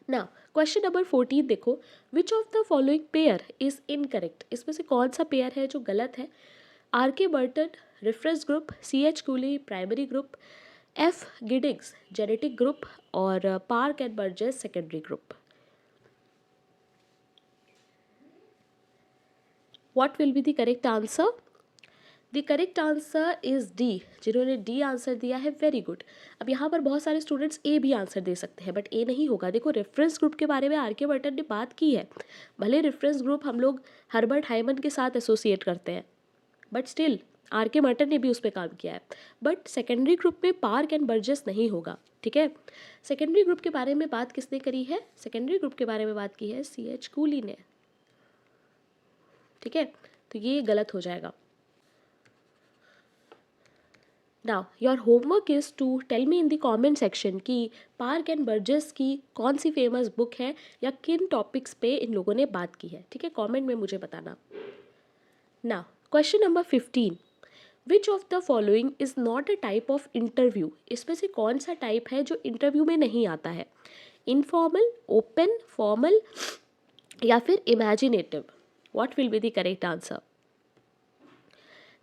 ना क्वेश्चन नंबर 14 देखो, which of the following pair is incorrect? इसमें से कौन सा पेयर है जो गलत है? R K Burton reference group, C H Cooley primary group, F Giddings genetic group, और Park and Burgess secondary group. What will be the correct answer? The correct answer is D. जिन्होंने D answer दिया है, very good. अब यहाँ पर बहुत सारे students ए भी आंसर दे सकते हैं, बट ए नहीं होगा। देखो, रेफरेंस ग्रुप के बारे में आर के बर्टन ने बात की है। भले रेफरेंस ग्रुप हम लोग हर्बर्ट हाइमन के साथ एसोसिएट करते हैं, but still are K Burton ने भी उस पर काम किया है। बट सेकेंडरी ग्रुप में पार्क एंड बर्जेस नहीं होगा, ठीक है। सेकेंडरी ग्रुप के बारे में बात किसने करी है? सेकेंडरी ग्रुप के बारे में बात की है सी एच कूली ने, ठीक है। तो ये गलत हो जाएगा। Now your homework is to tell me in the comment section कि पार्क एंड बर्जेस की कौन सी फेमस बुक है या किन टॉपिक्स पे इन लोगों ने बात की है, ठीक है। कमेंट में मुझे बताना। Now question number 15, which of the following is not a type of interview? इसमें से कौन सा टाइप है जो इंटरव्यू में नहीं आता है? इनफॉर्मल, ओपन, फॉर्मल, या फिर imaginative? What will be the correct answer?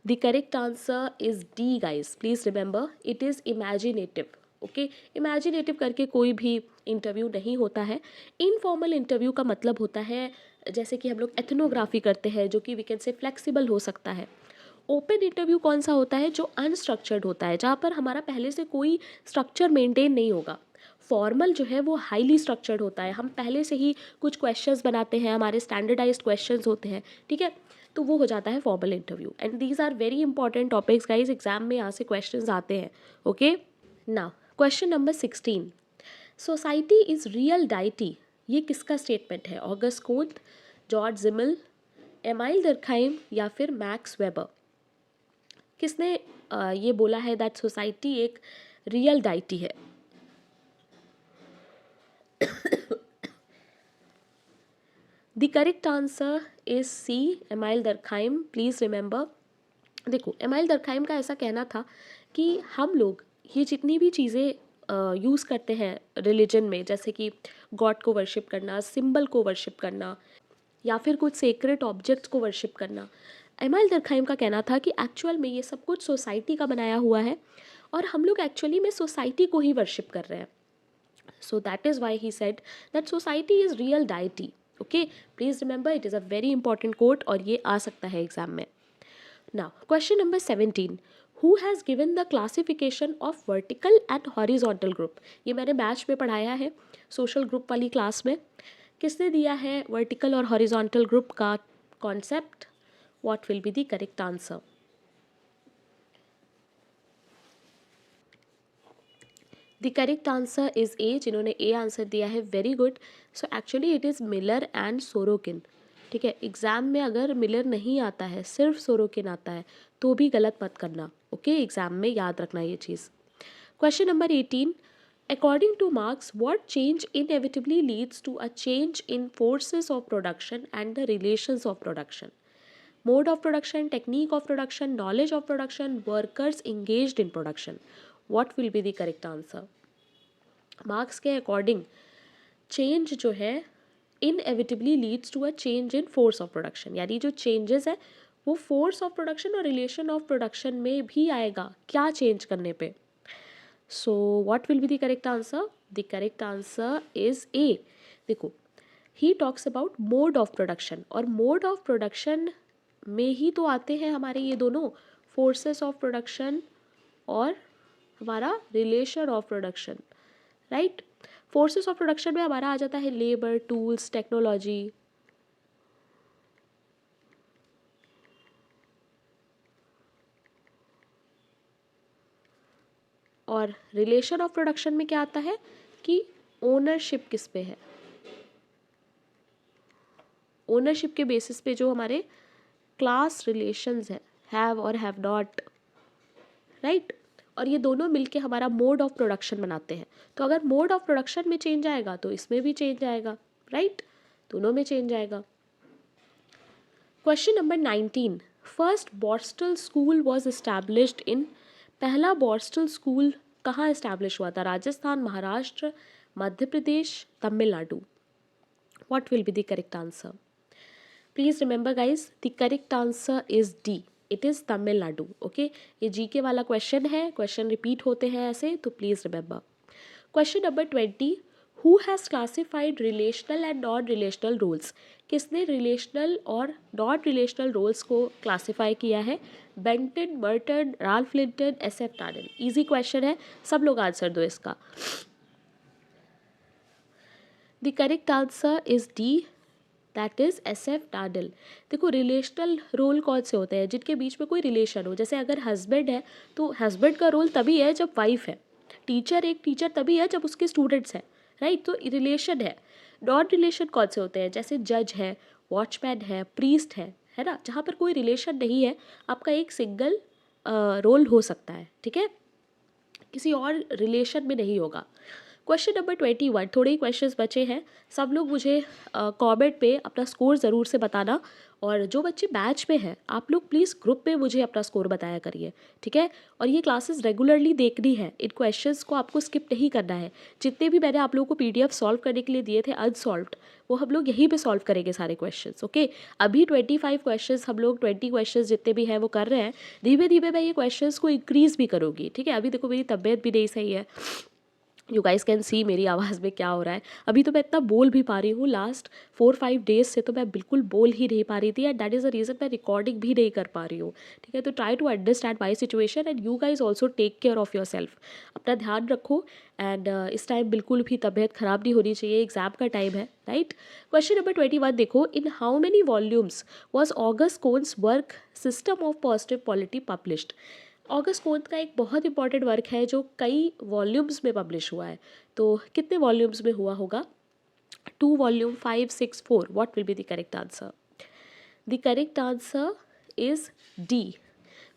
The correct answer is D guys. Please remember it is imaginative. Okay, imaginative करके कोई भी इंटरव्यू नहीं होता है। इनफॉर्मल इंटरव्यू का मतलब होता है जैसे कि हम लोग एथनोग्राफी करते हैं, जो कि वी कैन से फ्लेक्सिबल हो सकता है। ओपन इंटरव्यू कौन सा होता है? जो अनस्ट्रक्चर्ड होता है, जहाँ पर हमारा पहले से कोई स्ट्रक्चर मेंटेन नहीं होगा। फॉर्मल जो है वो हाईली स्ट्रक्चर्ड होता है, हम पहले से ही कुछ क्वेश्चंस बनाते हैं, हमारे स्टैंडर्डाइज्ड क्वेश्चंस होते हैं, ठीक है, तो वो हो जाता है formal interview. And these are very important topics guys, exam में यहाँ से क्वेश्चंस आते हैं। Okay, now question number 16, society is real deity, ये किसका स्टेटमेंट है? Auguste Comte, George Simmel, Emile Durkheim या फिर मैक्स वेबर? किसने ये बोला है दैट सोसाइटी एक रियल डाइटी है? The correct answer is C, Emile Durkheim. Please remember, देखो एमाइल डर्कहाइम का ऐसा कहना था कि हम लोग ये जितनी भी चीज़ें यूज़ करते हैं रिलीजन में, जैसे कि गॉड को वर्शिप करना, सिंबल को वर्शिप करना, या फिर कुछ सेक्रेट ऑब्जेक्ट्स को वर्शिप करना, एमाइल डर्कहाइम का कहना था कि एक्चुअल में ये सब कुछ सोसाइटी का बनाया हुआ है और हम लोग एक्चुअली में सोसाइटी को ही वर्शिप कर रहे हैं। So that is why he said that society is real deity. Okay, please remember it is a very important quote और ये आ सकता है एग्जाम में। Now question number 17, who has given the classification of vertical and horizontal group? ये मैंने batch में पढ़ाया है सोशल ग्रुप वाली क्लास में। किसने दिया है वर्टिकल और हॉरिजॉन्टल ग्रुप का concept? What will be the correct answer? The correct answer is a, जिन्होंने ए आंसर दिया है, very good. So actually it is Miller and Sorokin, ठीक है। एग्ज़ाम में अगर मिलर नहीं आता है, सिर्फ सोरोकिन आता है, तो भी गलत मत करना, ओके। एग्ज़ाम में याद रखना ये चीज़। Question number 18, according to Marx what change inevitably leads to a change in forces of production and the relations of production? Mode of production, technique of production, knowledge of production, workers engaged in production? What will be the correct answer? Marx के according change जो है inevitably leads to a change in force of production, यानी जो changes है वो force of production और relation of production में भी आएगा, क्या चेंज करने पे? So what will be the correct answer? The correct answer is A. देखो, he talks about mode of production, और मोड ऑफ प्रोडक्शन में ही तो आते हैं हमारे ये दोनों, फोर्सेस ऑफ प्रोडक्शन और हमारा relation of production, right. Forces of production में हमारा आ जाता है लेबर, टूल्स, टेक्नोलॉजी, और रिलेशन ऑफ प्रोडक्शन में क्या आता है कि ओनरशिप किस पे है, ओनरशिप के बेसिस पे जो हमारे क्लास रिलेशंस है, हैव और हैव नॉट, राइट। और ये दोनों मिलके हमारा मोड ऑफ प्रोडक्शन बनाते हैं। तो अगर मोड ऑफ प्रोडक्शन में चेंज आएगा तो इसमें भी चेंज आएगा, राइट, दोनों में चेंज आएगा। Question number 19, first Borstal school was established in, पहला बोर्स्टल स्कूल कहाँ एस्टैब्लिश हुआ था? Rajasthan, Maharashtra, Madhya Pradesh, Tamil Nadu? What will be the correct answer? Please remember guys, the correct answer is D, it is Tamil Nadu, okay. ये GK वाला question है, question repeat होते हैं ऐसे, तो please remember. Question number 20, who has classified relational and non relational roles? किसने relational और non relational roles को क्लासिफाई किया है? Benton, Merton, Ralph Linton, SF Nadel? Easy question है, सब लोग आंसर दो इसका। The correct answer is D, that is SF Nadel. देखो, रिलेशनल रोल कौन से होते हैं? जिनके बीच में कोई रिलेशन हो, जैसे अगर हस्बैंड है तो हस्बैंड का रोल तभी है जब वाइफ है, टीचर एक टीचर तभी है जब उसके स्टूडेंट्स हैं, राइट, तो रिलेशन है। नॉन रिलेशन कौन से होते हैं? जैसे जज है, वॉचमैन है, प्रीस्ट है ना, जहाँ पर कोई रिलेशन नहीं है, आपका एक सिंगल रोल हो सकता है, ठीक है, किसी और रिलेशन में नहीं होगा। क्वेश्चन नंबर 21, थोड़े ही क्वेश्चंस बचे हैं, सब लोग मुझे कमेंट पे अपना स्कोर ज़रूर से बताना, और जो बच्चे बैच में हैं आप लोग प्लीज़ ग्रुप में मुझे अपना स्कोर बताया करिए, ठीक है। और ये क्लासेस रेगुलरली देखनी है, इन क्वेश्चंस को आपको स्किप नहीं करना है। जितने भी मैंने आप लोगों को PDF सॉल्व करने के लिए दिए थे अनसॉल्व्ड, वो हम लोग यहीं पे सॉल्व करेंगे सारे क्वेश्चंस, ओके। अभी 25 क्वेश्चंस हम लोग 20 क्वेश्चंस जितने भी हैं वो कर रहे हैं, धीमे धीमे मैं ये क्वेश्चंस को इंक्रीज़ भी करूँगी, ठीक है। अभी देखो मेरी तबीयत भी नहीं सही है, यू गाइस कैन सी मेरी आवाज़ में क्या हो रहा है। अभी तो मैं इतना बोल भी पा रही हूँ, लास्ट 4-5 डेज से तो मैं बिल्कुल बोल ही नहीं पा रही थी, and that is the reason मैं रिकॉर्डिंग भी नहीं कर पा रही हूँ। ठीक है, तो try to understand my situation and you guys also take care of your self. अपना ध्यान रखो, एंड इस टाइम बिल्कुल भी तबीयत ख़राब नहीं होनी चाहिए, एग्जाम का टाइम है, राइट। क्वेश्चन नंबर 21 देखो, in how many volumes was Auguste Comte's work system of positive polity published. Auguste Comte का एक बहुत इंपॉर्टेंट वर्क है जो कई वॉल्यूम्स में पब्लिश हुआ है। तो कितने वॉल्यूम्स में हुआ होगा? 2 volume, 5, 6, 4, what will be the correct answer? The correct answer is D.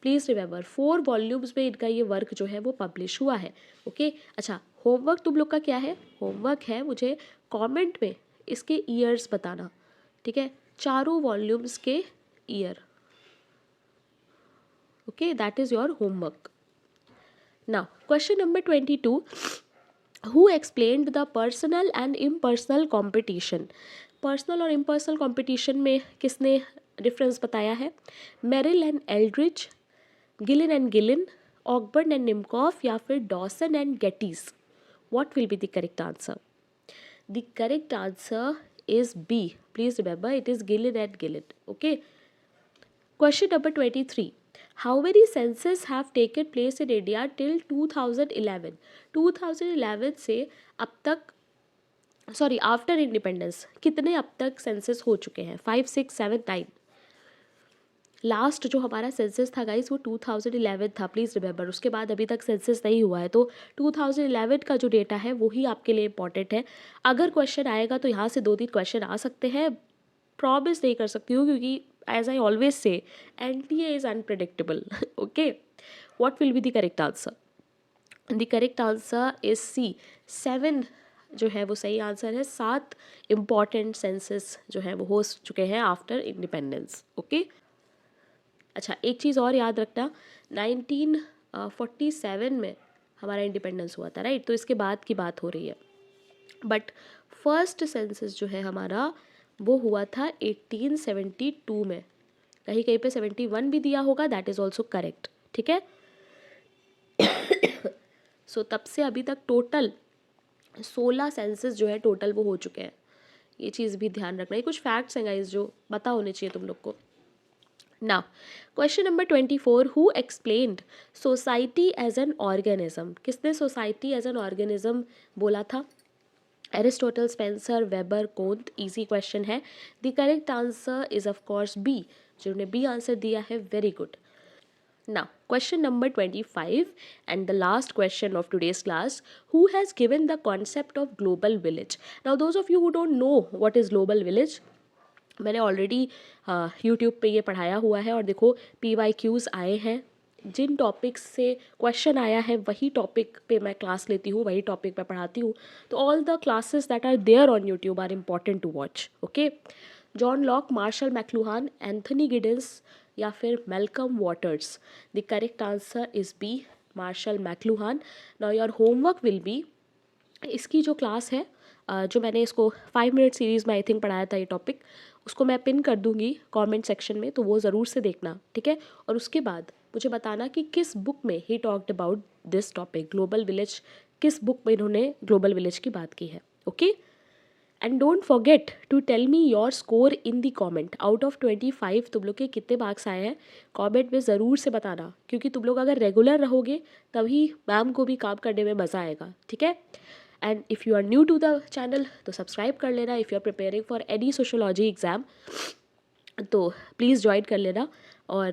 Please remember 4 volumes में इनका ये वर्क जो है वो पब्लिश हुआ है। ओके अच्छा, होमवर्क तुम लोग का क्या है? होमवर्क है मुझे कमेंट में इसके ईयर्स बताना। ठीक है, चारों वॉल्यूम्स के year. Okay, that is your homework. Now, question number 22. Who explained the personal and impersonal competition? Personal और इम्पर्सनल कंपटीशन में किसने डिफरेंस बताया है? Merrill and Eldredge, Gillin and Gillin, Ogburn and Nimkoff, या फिर Dawson and Gettys? What will be the correct answer? The correct answer is B. Please remember it is Gillin and Gillin. Okay, question number 23. How many census have taken place in India till 2011? 2011 से अब तक, sorry after independence, कितने अब तक census हो चुके हैं? 5, 6, 7, 9। Last जो हमारा सेंसस था गाइस वो 2011 था, प्लीज़ रिमेंबर। उसके बाद अभी तक सेंसस नहीं हुआ है, तो 2011 का जो डेटा है वही आपके लिए इंपॉर्टेंट है। अगर क्वेश्चन आएगा तो यहाँ से 2-3 क्वेश्चन आ सकते हैं, प्रॉमिस नहीं कर सकती हूँ क्योंकि as I always say NTA is unpredictable. Okay, what will be the correct answer? The correct answer is C. 7 जो है वो सही आंसर है। 7 इम्पॉर्टेंट सेंसस जो है वो हो चुके हैं आफ्टर इंडिपेंडेंस। ओके अच्छा, एक चीज़ और याद रखना, 1947 में हमारा इंडिपेंडेंस हुआ था, राइट। तो इसके बाद की बात हो रही है, बट फर्स्ट सेंसस जो है हमारा वो हुआ था 1872 में। कहीं कहीं पे 71 भी दिया होगा, दैट इज़ ऑल्सो करेक्ट। ठीक है, सो तब से अभी तक टोटल 16 सेंसस जो है टोटल वो हो चुके हैं। ये चीज़ भी ध्यान रखना, ये कुछ फैक्ट्स हैं गाइस जो पता होने चाहिए तुम लोग को। Now, question number 24. Who explained society as an organism? किसने society as an organism बोला था? Aristotle, Spencer, Weber, Comte. Easy question है। The correct answer is of course B. जिन्होंने बी आंसर दिया है, very good. Now, question number 25 and the last question of today's class. Who has given the concept of global village? Now, those of you who don't know what is global village, मैंने already YouTube पे ये पढ़ाया हुआ है, और देखो PYQs आए हैं। जिन टॉपिक्स से क्वेश्चन आया है वही टॉपिक पे मैं क्लास लेती हूँ, वही टॉपिक पे पढ़ाती हूँ। तो all the classes that are there on YouTube are important to watch. Okay, John Locke, Marshall McLuhan, Anthony Giddens, या फिर Malcolm Waters? The correct answer is B, Marshall McLuhan. Now your homework will be, इसकी जो class है जो मैंने इसको 5 minute series में I think पढ़ाया था, ये टॉपिक, उसको मैं पिन कर दूंगी कमेंट सेक्शन में, तो वो ज़रूर से देखना। ठीक है, और उसके बाद मुझे बताना कि किस बुक में ही talked about this topic global village, किस बुक में इन्होंने ग्लोबल विलेज की बात की है। Okay, and don't forget to tell me your score in the comment. Out of 25 तुम लोग के कितने मार्क्स आए हैं कॉमेंट में ज़रूर से बताना, क्योंकि तुम लोग अगर रेगुलर रहोगे तभी मैम को भी काम करने में मज़ा आएगा। ठीक है, and if you are new to the channel तो सब्सक्राइब कर लेना। If you are preparing for any sociology exam तो प्लीज़ ज्वाइन कर लेना, और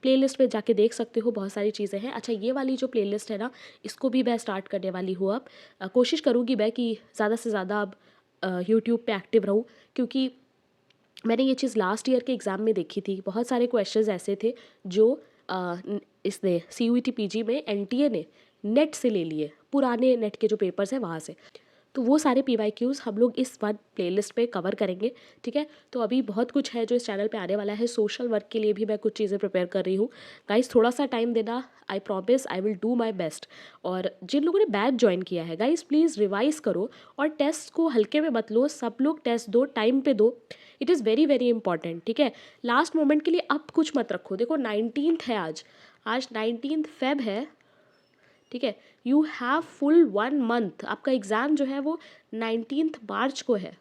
प्लेलिस्ट में जाके देख सकते हो, बहुत सारी चीज़ें हैं। अच्छा, ये वाली जो प्लेलिस्ट है ना, इसको भी मैं स्टार्ट करने वाली हूँ अब। कोशिश करूँगी मैं कि ज़्यादा से ज़्यादा अब यूट्यूब पे एक्टिव रहूँ, क्योंकि मैंने ये चीज़ लास्ट ईयर के एग्ज़ाम में देखी थी। बहुत सारे क्वेश्चंस ऐसे थे जो इसने CUET PG में NTA ने नेट से ले लिए, पुराने नेट के जो पेपर्स हैं वहाँ से। तो वो सारे PYQs हम लोग इस वन प्लेलिस्ट पे कवर करेंगे। ठीक है, तो अभी बहुत कुछ है जो इस चैनल पे आने वाला है। सोशल वर्क के लिए भी मैं कुछ चीज़ें प्रिपेयर कर रही हूँ। गाइस, थोड़ा सा टाइम देना, I promise I will do my best. और जिन लोगों ने बैच ज्वाइन किया है गाइस, प्लीज़ रिवाइज करो और टेस्ट को हल्के में मत लो। सब लोग टेस्ट दो, टाइम पे दो, it is very very important. ठीक है, लास्ट मोमेंट के लिए अब कुछ मत रखो। देखो 19th है आज, आज 19th फेब है, ठीक है, यू हैव फुल 1 मंथ, आपका एग्ज़ाम जो है वो 19 मार्च को है,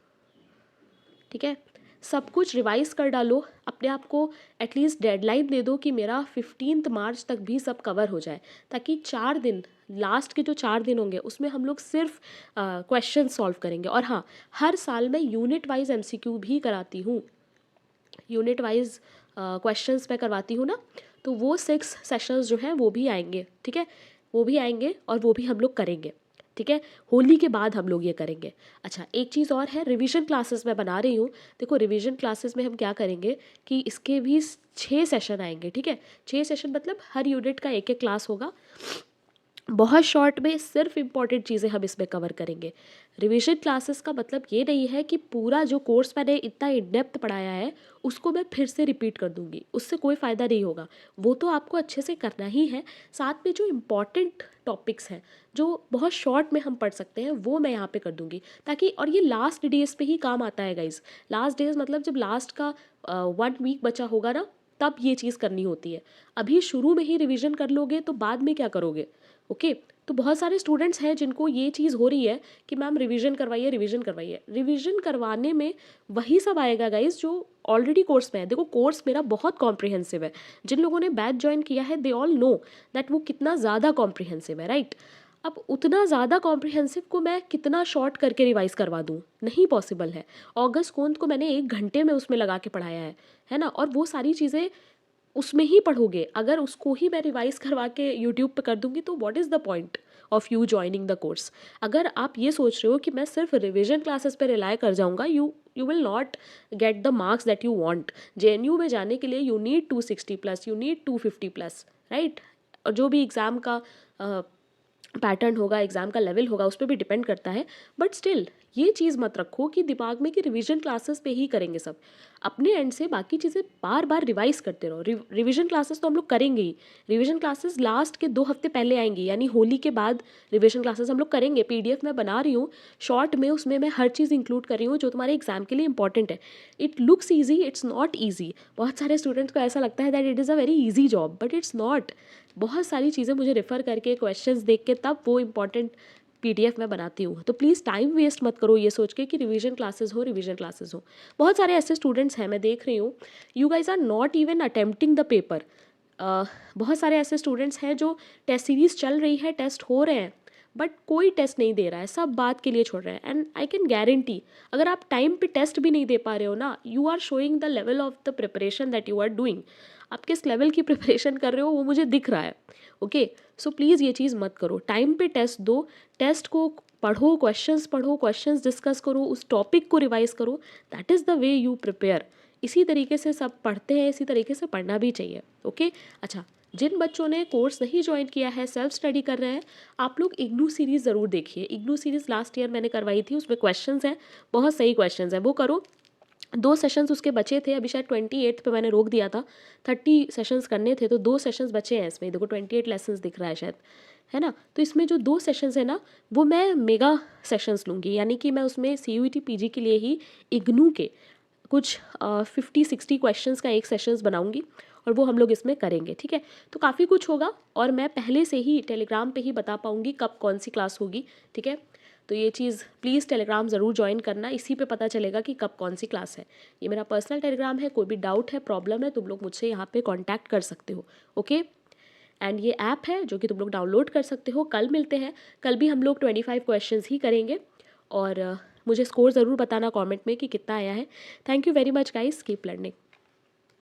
ठीक है। सब कुछ रिवाइज कर डालो, अपने आप को एटलीस्ट डेडलाइन दे दो कि मेरा 15 मार्च तक भी सब कवर हो जाए, ताकि 4 दिन, लास्ट के जो 4 दिन होंगे उसमें हम लोग सिर्फ क्वेश्चन सॉल्व करेंगे। और हाँ, हर साल मैं यूनिट वाइज एमसीक्यू भी कराती हूँ, यूनिट वाइज क्वेश्चंस मैं करवाती हूँ ना, तो वो 6 सेशंस जो हैं वो भी आएंगे, ठीक है, वो भी आएंगे और वो भी हम लोग करेंगे, ठीक है। होली के बाद हम लोग ये करेंगे। अच्छा, एक चीज़ और है, रिवीजन क्लासेस मैं बना रही हूँ। देखो, रिवीजन क्लासेस में हम क्या करेंगे कि इसके भी 6 सेशन आएंगे, ठीक है। 6 सेशन मतलब हर यूनिट का एक एक क्लास होगा, बहुत शॉर्ट में सिर्फ इम्पॉर्टेंट चीज़ें हम इसमें कवर करेंगे। रिवीजन क्लासेस का मतलब ये नहीं है कि पूरा जो कोर्स मैंने इतना इन डेप्थ पढ़ाया है उसको मैं फिर से रिपीट कर दूंगी, उससे कोई फ़ायदा नहीं होगा। वो तो आपको अच्छे से करना ही है, साथ में जो इम्पॉर्टेंट टॉपिक्स हैं जो बहुत शॉर्ट में हम पढ़ सकते हैं वो मैं यहाँ पे कर दूंगी, ताकि, और ये लास्ट डेज पे ही काम आता है गाइज। लास्ट डेज मतलब जब लास्ट का 1 वीक बचा होगा ना, तब ये चीज़ करनी होती है। अभी शुरू में ही रिवीजन कर लोगे तो बाद में क्या करोगे? ओके, तो बहुत सारे स्टूडेंट्स हैं जिनको ये चीज़ हो रही है कि मैम रिवीजन करवाइए, रिवीजन करवाइए। रिवीजन करवाने में वही सब आएगा गाइज जो ऑलरेडी कोर्स में है। देखो, कोर्स मेरा बहुत कॉम्प्रिहेंसिव है, जिन लोगों ने बैच ज्वाइन किया है दे ऑल नो दैट वो कितना ज़्यादा कॉम्प्रिहेंसिव है, राइट। अब उतना ज़्यादा कॉम्प्रिहेंसिव को मैं कितना शॉर्ट करके रिवाइज करवा दूँ, नहीं पॉसिबल है। अगस्त कोंत को मैंने 1 घंटे में उसमें लगा के पढ़ाया है ना, और वो सारी चीज़ें उसमें ही पढ़ोगे। अगर उसको ही मैं रिवाइज करवा के यूट्यूब पे कर दूंगी तो what is the point of you joining the course. अगर आप ये सोच रहे हो कि मैं सिर्फ रिवीजन क्लासेस पे रिलाई कर जाऊंगा, you will not get the marks that you want. JNU में जाने के लिए you need 260+, you need 250+, right. और जो भी एग्ज़ाम का पैटर्न होगा, एग्ज़ाम का लेवल होगा, उस पर भी डिपेंड करता है। बट स्टिल ये चीज़ मत रखो कि दिमाग में कि रिवीजन क्लासेस पे ही करेंगे सब। अपने एंड से बाकी चीज़ें बार बार रिवाइज करते रहो। रिवीजन क्लासेस तो हम लोग करेंगे ही। रिवीजन क्लासेस लास्ट के 2 हफ्ते पहले आएंगी, यानी होली के बाद रिवीजन क्लासेस हम लोग करेंगे। पीडीएफ मैं बना रही हूँ शॉर्ट में, उसमें मैं हर चीज़ इंक्लूड कर रही हूँ जो तुम्हारे एग्जाम के लिए इंपॉर्टेंट है। It looks easy, it's not easy. बहुत सारे स्टूडेंट्स को ऐसा लगता है that it is a very easy job, but it's not. बहुत सारी चीज़ें मुझे रेफ़र करके, क्वेश्चंस देख के, तब वो इंपॉर्टेंट पीडीएफ मैं बनाती हूँ। तो प्लीज़ टाइम वेस्ट मत करो ये सोच के कि रिवीजन क्लासेस हो, रिवीजन क्लासेस हो। बहुत सारे ऐसे स्टूडेंट्स हैं, मैं देख रही हूँ, you guys are not even attempting the paper. बहुत सारे ऐसे स्टूडेंट्स हैं जो टेस्ट सीरीज़ चल रही है, टेस्ट हो रहे हैं, बट कोई टेस्ट नहीं दे रहा है, सब बात के लिए छोड़ रहे हैं। एंड आई कैन गारंटी, अगर आप टाइम पे टेस्ट भी नहीं दे पा रहे हो ना, you are showing the level of the preparation that you are doing. आप किस लेवल की प्रिपरेशन कर रहे हो वो मुझे दिख रहा है। ओके, सो प्लीज़ ये चीज़ मत करो। टाइम पे टेस्ट दो, टेस्ट को पढ़ो, पढ़ो, क्वेश्चंस डिस्कस करो, उस टॉपिक को रिवाइज करो। That is the way you prepare. इसी तरीके से सब पढ़ते हैं, इसी तरीके से पढ़ना भी चाहिए। ओके, अच्छा, जिन बच्चों ने कोर्स नहीं ज्वाइन किया है, सेल्फ स्टडी कर रहे हैं, आप लोग इग्नू सीरीज़ ज़रूर देखिए। इग्नू सीरीज़ लास्ट ईयर मैंने करवाई थी, उसमें क्वेश्चंस हैं, बहुत सही क्वेश्चंस हैं, वो करो। 2 सेशंस उसके बचे थे, अभी शायद 28 पे मैंने रोक दिया था। 30 सेशंस करने थे, तो 2 सेशंस बचे हैं इसमें। देखो 28 लेसन्स दिख रहा है शायद, है ना। तो इसमें जो 2 सेशंस है ना, वो मैं मेगा सेशंस लूँगी, यानी कि मैं उसमें सीयूईटी पीजी के लिए ही इग्नू के कुछ 50-60 क्वेश्चंस का एक सेशंस बनाऊंगी, और वो हम लोग इसमें करेंगे, ठीक है। तो काफ़ी कुछ होगा, और मैं पहले से ही टेलीग्राम पे ही बता पाऊँगी कब कौन सी क्लास होगी, ठीक है। तो ये चीज़ प्लीज़ टेलीग्राम ज़रूर ज्वाइन करना, इसी पे पता चलेगा कि कब कौन सी क्लास है। ये मेरा पर्सनल टेलीग्राम है, कोई भी डाउट है, प्रॉब्लम है, तुम लोग मुझसे यहाँ पे कांटेक्ट कर सकते हो। ओके, एंड ये ऐप है जो कि तुम लोग डाउनलोड कर सकते हो। कल मिलते हैं, कल भी हम लोग 25 क्वेश्चंस ही करेंगे, और मुझे स्कोर ज़रूर बताना कमेंट में कि कितना आया है। Thank you very much guys, keep learning.